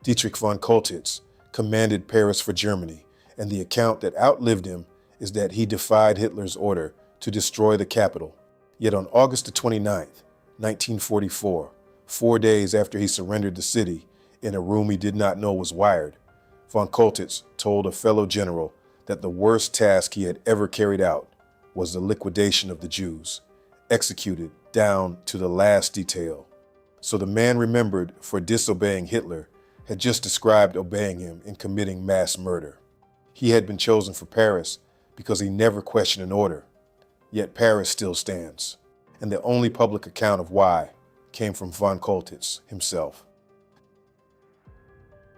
Dietrich von Choltitz commanded Paris for Germany, and the account that outlived him is that he defied Hitler's order to destroy the capital. Yet on August 29th, 1944, 4 days after he surrendered the city in a room he did not know was wired, von Choltitz told a fellow general that the worst task he had ever carried out was the liquidation of the Jews, executed down to the last detail. So the man remembered for disobeying Hitler had just described obeying him in committing mass murder. He had been chosen for Paris because he never questioned an order. Yet Paris still stands, and the only public account of why came from von Choltitz himself.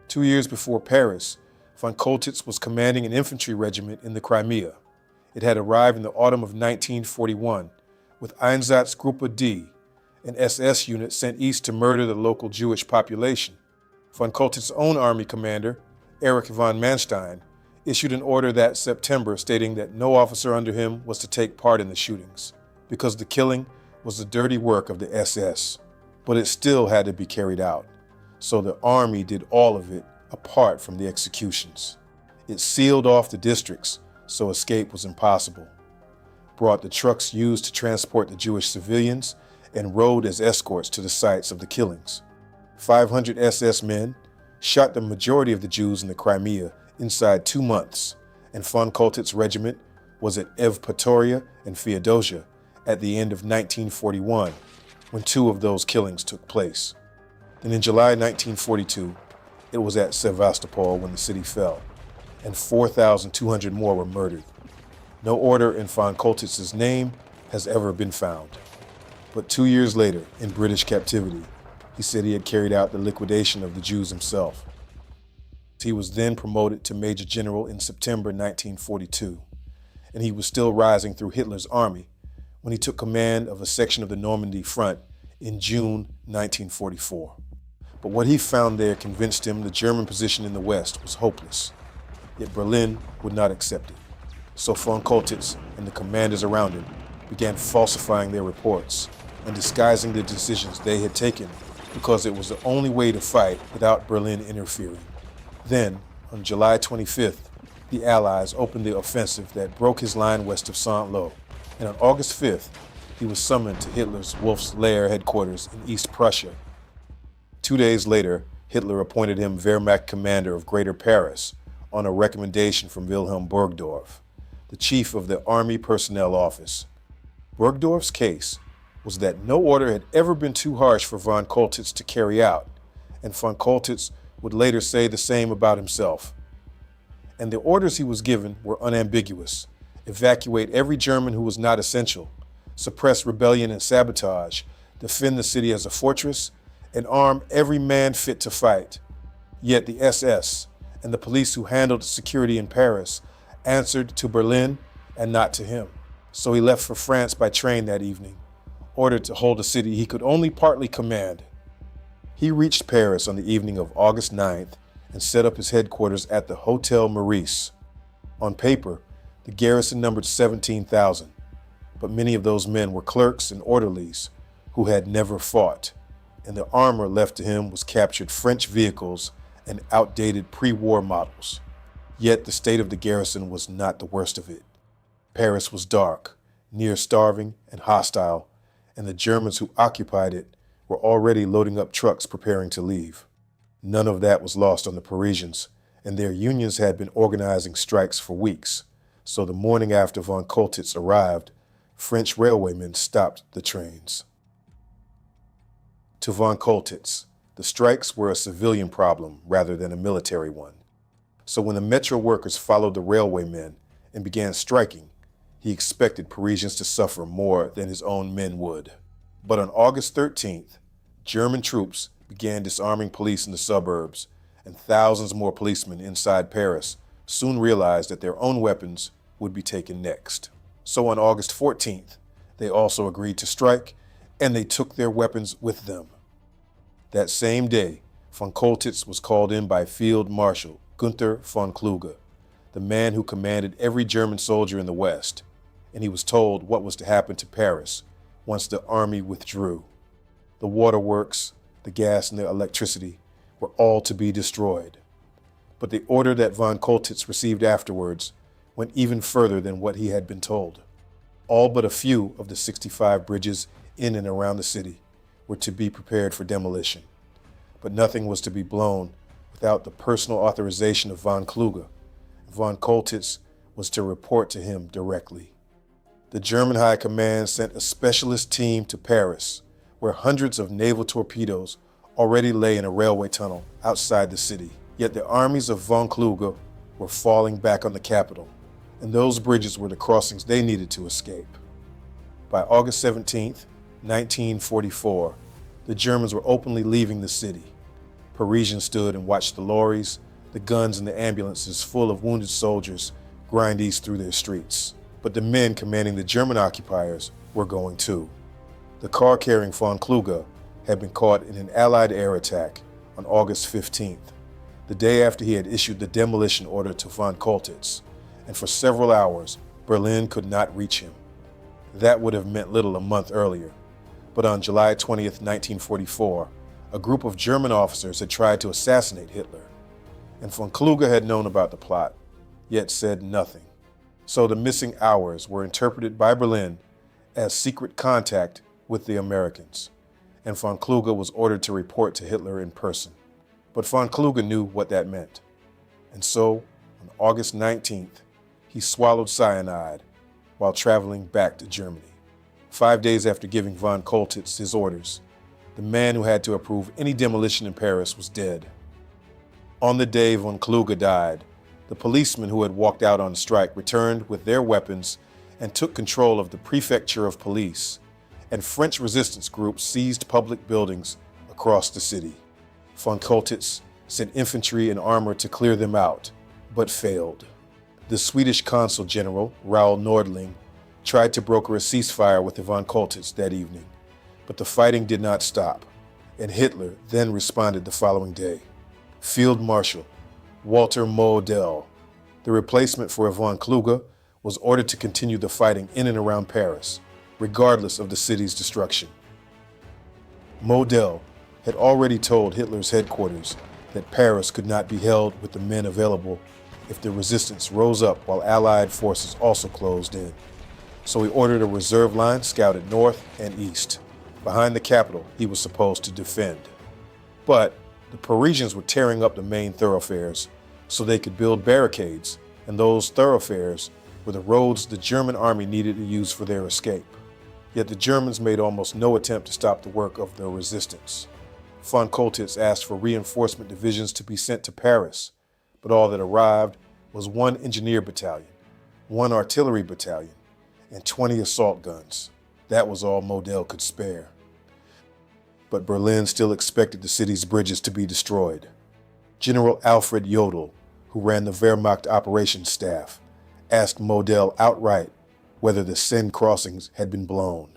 2 years before Paris, von Choltitz was commanding an infantry regiment in the Crimea. It had arrived in the autumn of 1941 with Einsatzgruppe D, an SS unit sent east to murder the local Jewish population. Von Choltitz's own army commander, Erich von Manstein, issued an order that September stating that no officer under him was to take part in the shootings, because the killing was the dirty work of the SS. But it still had to be carried out, so the army did all of it apart from the executions. It sealed off the districts so escape was impossible, brought the trucks used to transport the Jewish civilians, and rode as escorts to the sites of the killings. 500 SS men shot the majority of the Jews in the Crimea inside 2 months, and von Choltitz's regiment was at Evpatoria and Feodosia at the end of 1941, when 2 of those killings took place. Then in July 1942, it was at Sevastopol when the city fell, and 4,200 more were murdered. No order in von Choltitz's name has ever been found. But 2 years later, in British captivity, he said he had carried out the liquidation of the Jews himself. He was then promoted to Major General in September 1942, and he was still rising through Hitler's army when he took command of a section of the Normandy front in June 1944. But what he found there convinced him the German position in the West was hopeless. Yet Berlin would not accept it. So von Choltitz and the commanders around him began falsifying their reports and disguising the decisions they had taken because it was the only way to fight without Berlin interfering. Then, on July 25th, the Allies opened the offensive that broke his line west of Saint-Lô, and on August 5th, he was summoned to Hitler's Wolf's Lair headquarters in East Prussia. 2 days later, Hitler appointed him Wehrmacht commander of Greater Paris on a recommendation from Wilhelm Burgdorf, the chief of the Army Personnel Office. Burgdorf's case was that no order had ever been too harsh for von Choltitz to carry out, and von Choltitz would later say the same about himself. And the orders he was given were unambiguous: evacuate every German who was not essential, suppress rebellion and sabotage, defend the city as a fortress, and arm every man fit to fight. Yet the SS and the police who handled security in Paris answered to Berlin and not to him. So he left for France by train that evening, ordered to hold a city he could only partly command. He reached Paris on the evening of August 9th and set up his headquarters at the Hôtel Meurice. On paper, the garrison numbered 17,000, but many of those men were clerks and orderlies who had never fought, and the armor left to him was captured French vehicles and outdated pre-war models. Yet the state of the garrison was not the worst of it. Paris was dark, near starving and hostile, and the Germans who occupied it were already loading up trucks preparing to leave. None of that was lost on the Parisians, and their unions had been organizing strikes for weeks. So the morning after von Choltitz arrived, French railwaymen stopped the trains. To von Choltitz, the strikes were a civilian problem rather than a military one. So when the metro workers followed the railwaymen and began striking, he expected Parisians to suffer more than his own men would. But on August 13th, German troops began disarming police in the suburbs, and thousands more policemen inside Paris soon realized that their own weapons would be taken next. So on August 14th, they also agreed to strike, and they took their weapons with them. That same day, von Choltitz was called in by Field Marshal Günther von Kluge, the man who commanded every German soldier in the West, and he was told what was to happen to Paris once the army withdrew. The waterworks, the gas and the electricity were all to be destroyed. But the order that von Choltitz received afterwards went even further than what he had been told. All but a few of the 65 bridges in and around the city were to be prepared for demolition. But nothing was to be blown without the personal authorization of von Kluge. Von Choltitz was to report to him directly. The German High Command sent a specialist team to Paris, where hundreds of naval torpedoes already lay in a railway tunnel outside the city. Yet the armies of von Kluge were falling back on the capital, and those bridges were the crossings they needed to escape. By August 17, 1944, the Germans were openly leaving the city. Parisians stood and watched the lorries, the guns, and the ambulances full of wounded soldiers grind east through their streets. But the men commanding the German occupiers were going too. The car carrying von Kluge had been caught in an Allied air attack on August 15th, the day after he had issued the demolition order to von Choltitz, and for several hours, Berlin could not reach him. That would have meant little a month earlier, but on July 20th, 1944, a group of German officers had tried to assassinate Hitler, and von Kluge had known about the plot, yet said nothing. So the missing hours were interpreted by Berlin as secret contact with the Americans, and von Kluge was ordered to report to Hitler in person. But von Kluge knew what that meant. And so, on August 19th, he swallowed cyanide while traveling back to Germany. 5 days after giving von Choltitz his orders, the man who had to approve any demolition in Paris was dead. On the day von Kluge died, the policemen who had walked out on strike returned with their weapons and took control of the prefecture of police, and French resistance groups seized public buildings across the city. Von Choltitz sent infantry and armor to clear them out, but failed. The Swedish consul general, Raoul Nordling, tried to broker a ceasefire with von Choltitz that evening, but the fighting did not stop, and Hitler then responded the following day. Field Marshal Walter Model, the replacement for von Kluge, was ordered to continue the fighting in and around Paris, regardless of the city's destruction. Model had already told Hitler's headquarters that Paris could not be held with the men available if the resistance rose up while Allied forces also closed in. So he ordered a reserve line scouted north and east. Behind the capital he was supposed to defend. But the Parisians were tearing up the main thoroughfares so they could build barricades, and those thoroughfares were the roads the German army needed to use for their escape. Yet the Germans made almost no attempt to stop the work of the resistance. Von Choltitz asked for reinforcement divisions to be sent to Paris, but all that arrived was 1 engineer battalion, 1 artillery battalion, and 20 assault guns. That was all Model could spare. But Berlin still expected the city's bridges to be destroyed. General Alfred Jodl, who ran the Wehrmacht operations staff, asked Model outright whether the Seine crossings had been blown.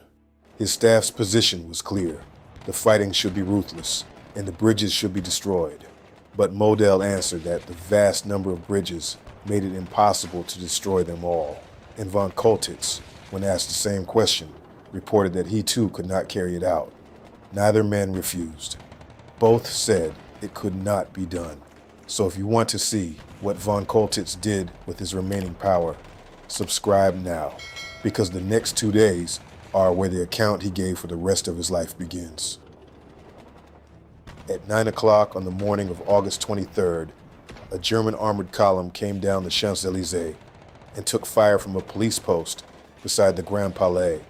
His staff's position was clear. The fighting should be ruthless, and the bridges should be destroyed. But Model answered that the vast number of bridges made it impossible to destroy them all. And von Choltitz, when asked the same question, reported that he too could not carry it out. Neither man refused. Both said it could not be done. So if you want to see what von Choltitz did with his remaining power, subscribe now, because the next 2 days are where the account he gave for the rest of his life begins. At 9 o'clock on the morning of August 23rd, a German armored column came down the Champs-Élysées and took fire from a police post beside the Grand Palais,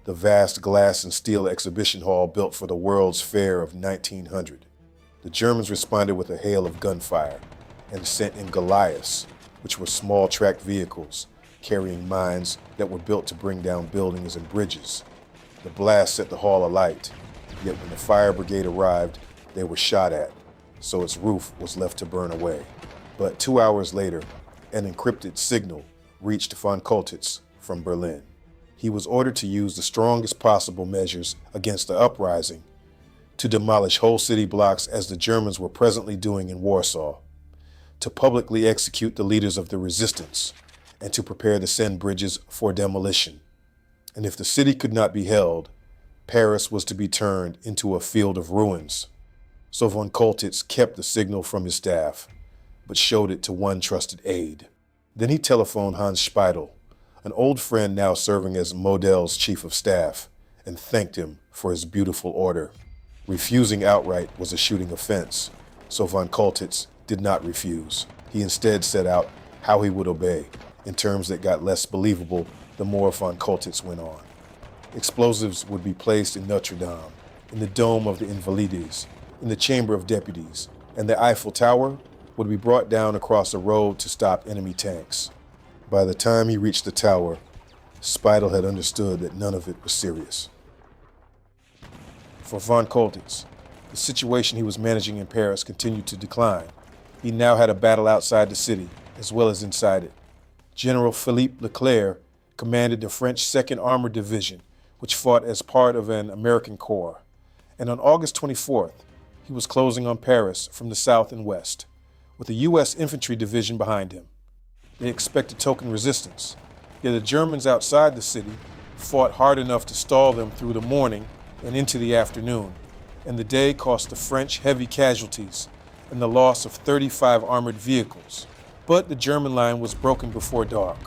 the vast glass and steel exhibition hall built for the World's Fair of 1900. The Germans responded with a hail of gunfire and sent in Goliaths, which were small tracked vehicles carrying mines that were built to bring down buildings and bridges. The blast set the hall alight, yet when the fire brigade arrived, they were shot at, so its roof was left to burn away. But 2 hours later, an encrypted signal reached von Choltitz from Berlin. He was ordered to use the strongest possible measures against the uprising, to demolish whole city blocks as the Germans were presently doing in Warsaw, to publicly execute the leaders of the resistance, and to prepare the Seine bridges for demolition. And if the city could not be held, Paris was to be turned into a field of ruins. So von Choltitz kept the signal from his staff, but showed it to one trusted aide. Then he telephoned Hans Speidel, an old friend now serving as Model's chief of staff, and thanked him for his beautiful order. Refusing outright was a shooting offense, so von Choltitz did not refuse. He instead set out how he would obey, in terms that got less believable the more von Choltitz went on. Explosives would be placed in Notre-Dame, in the Dome of the Invalides, in the Chamber of Deputies, and the Eiffel Tower would be brought down across a road to stop enemy tanks. By the time he reached the tower, Speidel had understood that none of it was serious. For von Choltitz, the situation he was managing in Paris continued to decline. He now had a battle outside the city, as well as inside it. General Philippe Leclerc commanded the French 2nd Armored Division, which fought as part of an American corps. And on August 24th, he was closing on Paris from the south and west, with a U.S. infantry division behind him. They expected token resistance, yet the Germans outside the city fought hard enough to stall them through the morning and into the afternoon, and the day cost the French heavy casualties and the loss of 35 armored vehicles. But the German line was broken before dark.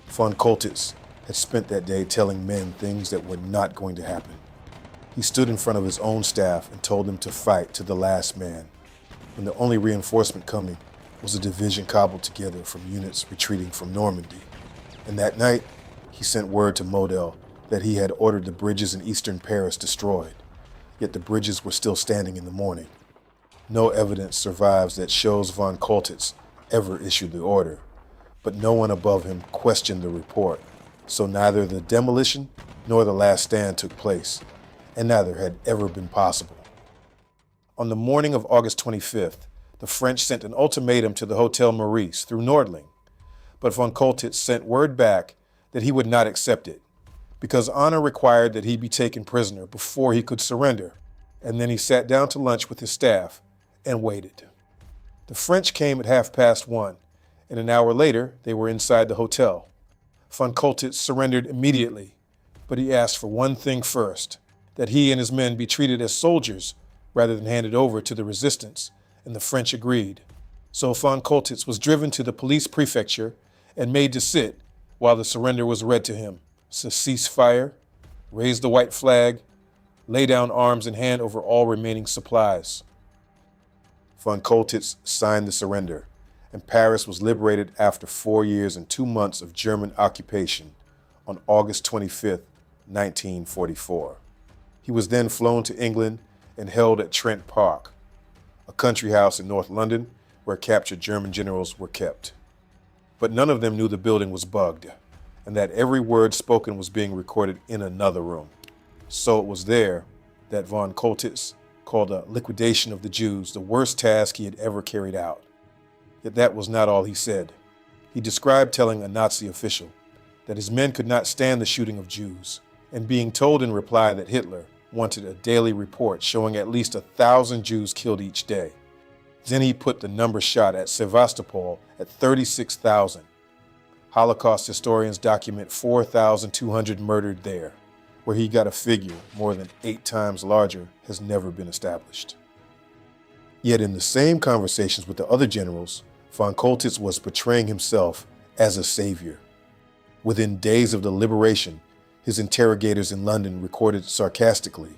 Von Choltitz had spent that day telling men things that were not going to happen. He stood in front of his own staff and told them to fight to the last man, when the only reinforcement coming was a division cobbled together from units retreating from Normandy. And that night, he sent word to Model that he had ordered the bridges in eastern Paris destroyed, yet the bridges were still standing in the morning. No evidence survives that shows von Choltitz ever issued the order, but no one above him questioned the report, so neither the demolition nor the last stand took place, and neither had ever been possible. On the morning of August 25th, the French sent an ultimatum to the Hôtel Meurice through Nordling, but von Choltitz sent word back that he would not accept it, because honor required that he be taken prisoner before he could surrender, and then he sat down to lunch with his staff and waited. The French came at 1:30, and an hour later they were inside the hotel. Von Choltitz surrendered immediately, but he asked for one thing first, that he and his men be treated as soldiers rather than handed over to the resistance, and the French agreed. So von Choltitz was driven to the police prefecture and made to sit while the surrender was read to him. So cease fire, raise the white flag, lay down arms and hand over all remaining supplies. Von Choltitz signed the surrender, and Paris was liberated after 4 years and 2 months of German occupation on August 25, 1944. He was then flown to England and held at Trent Park, a country house in North London where captured German generals were kept. But none of them knew the building was bugged, and that every word spoken was being recorded in another room. So it was there that von Choltitz called the liquidation of the Jews the worst task he had ever carried out. Yet that was not all he said. He described telling a Nazi official that his men could not stand the shooting of Jews, and being told in reply that Hitler wanted a daily report showing at least 1,000 Jews killed each day. Then he put the number shot at Sevastopol at 36,000. Holocaust historians document 4,200 murdered there, where he got a figure more than 8 times larger has never been established. Yet in the same conversations with the other generals, von Choltitz was portraying himself as a savior. Within days of the liberation, his interrogators in London recorded sarcastically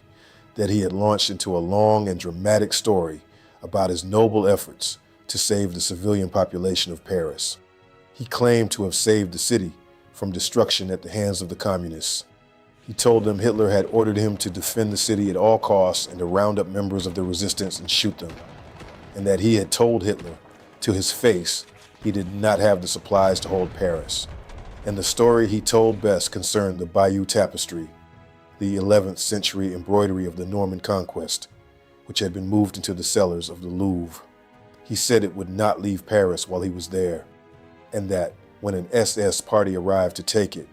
that he had launched into a long and dramatic story about his noble efforts to save the civilian population of Paris. He claimed to have saved the city from destruction at the hands of the communists. He told them Hitler had ordered him to defend the city at all costs and to round up members of the resistance and shoot them, and that he had told Hitler to his face he did not have the supplies to hold Paris. And the story he told best concerned the Bayeux Tapestry, the 11th century embroidery of the Norman conquest, which had been moved into the cellars of the Louvre. He said it would not leave Paris while he was there, and that when an SS party arrived to take it,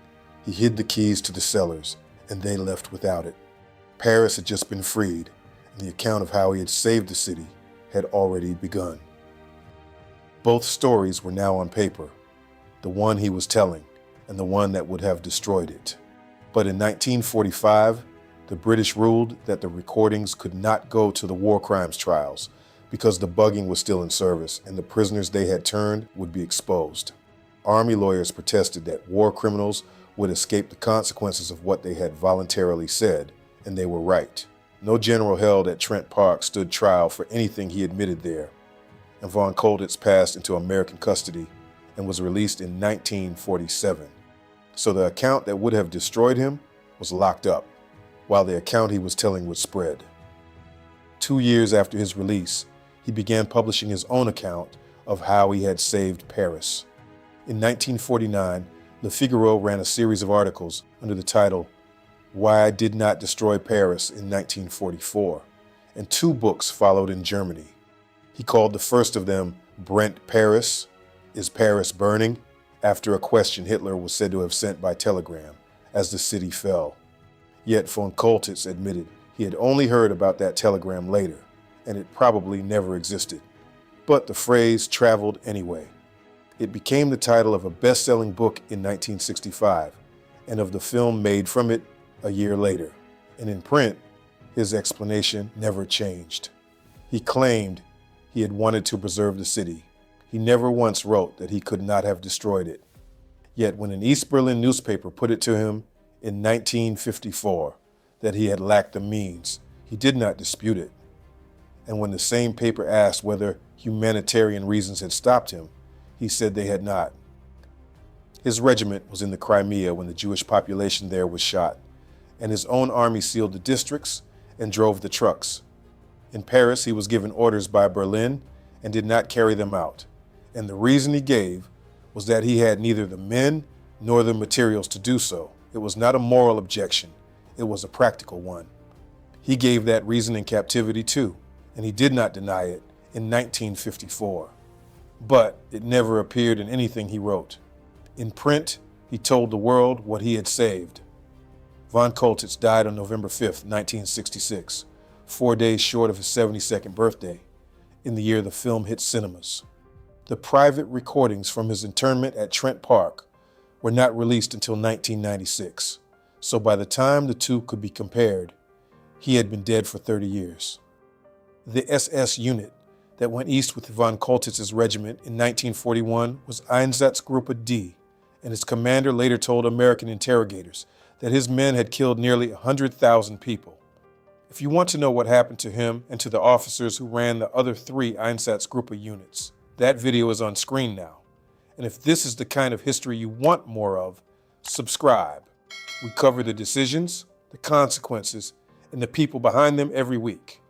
he hid the keys to the cellars, and they left without it. Paris had just been freed, and the account of how he had saved the city had already begun. Both stories were now on paper, the one he was telling, and the one that would have destroyed it. But in 1945, The British ruled that the recordings could not go to the war crimes trials because the bugging was still in service and the prisoners they had turned would be exposed. Army lawyers protested that war criminals would escape the consequences of what they had voluntarily said, and they were right. No general held at Trent Park stood trial for anything he admitted there, and von Choltitz passed into American custody and was released in 1947. So the account that would have destroyed him was locked up, while the account he was telling would spread. 2 years after his release, he began publishing his own account of how he had saved Paris. In 1949, Le Figaro ran a series of articles under the title, Why I Did Not Destroy Paris in 1944, and 2 books followed in Germany. He called the first of them Brent Paris, Is Paris Burning?, after a question Hitler was said to have sent by telegram as the city fell. Yet von Choltitz admitted he had only heard about that telegram later, and it probably never existed. But the phrase traveled anyway. It became the title of a best-selling book in 1965, and of the film made from it a year later. And in print, his explanation never changed. He claimed he had wanted to preserve the city. He never once wrote that he could not have destroyed it. Yet when an East Berlin newspaper put it to him in 1954 that he had lacked the means, he did not dispute it. And when the same paper asked whether humanitarian reasons had stopped him, he said they had not. His regiment was in the Crimea when the Jewish population there was shot, and his own army sealed the districts and drove the trucks. In Paris, he was given orders by Berlin and did not carry them out. And the reason he gave was that he had neither the men nor the materials to do so. It was not a moral objection, it was a practical one. He gave that reason in captivity too, and he did not deny it in 1954. But it never appeared in anything he wrote. In print, he told the world what he had saved. Von Choltitz died on November 5th, 1966, 4 days short of his 72nd birthday, in the year the film hit cinemas. The private recordings from his internment at Trent Park were not released until 1996, so by the time the two could be compared, he had been dead for 30 years. The SS unit that went east with von Choltitz's regiment in 1941 was Einsatzgruppe D, and its commander later told American interrogators that his men had killed nearly 100,000 people. If you want to know what happened to him and to the officers who ran the other 3 Einsatzgruppe units, that video is on screen now. And if this is the kind of history you want more of, subscribe. We cover the decisions, the consequences, and the people behind them every week.